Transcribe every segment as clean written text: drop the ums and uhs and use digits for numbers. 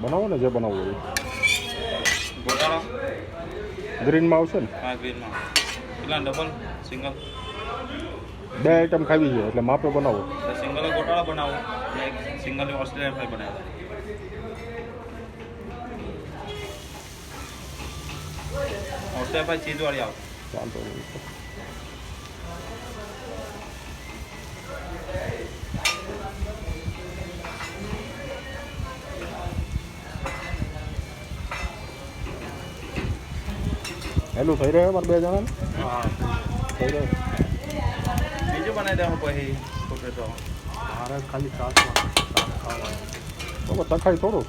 બનાવો ને જે બનાવવું હોય ગોટાળા ગ્રીનમાં આવશે ને હા ગ્રીનમાં કેટલા ડબલ સિંગલ 2 આઈટમ ખાવી છે એટલે માપે બનાવો સિંગલ ગોટાળા બનાવો એક સિંગલ ઓસ્ટ્રેલિયન ફ્રાય બનાવો ઓસ્ટ્રેલિયન ફ્રાય ચીઝવાળી આવે ચાલતો એનું થઈ રહ્યું મારે 2 જણાને હા થઈ રહ્યું બીજું બનાવી દેવાનું પછી પોટેટો મારે ખાલી શાક ખાવા તખાઈ થોડું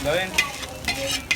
Gawin.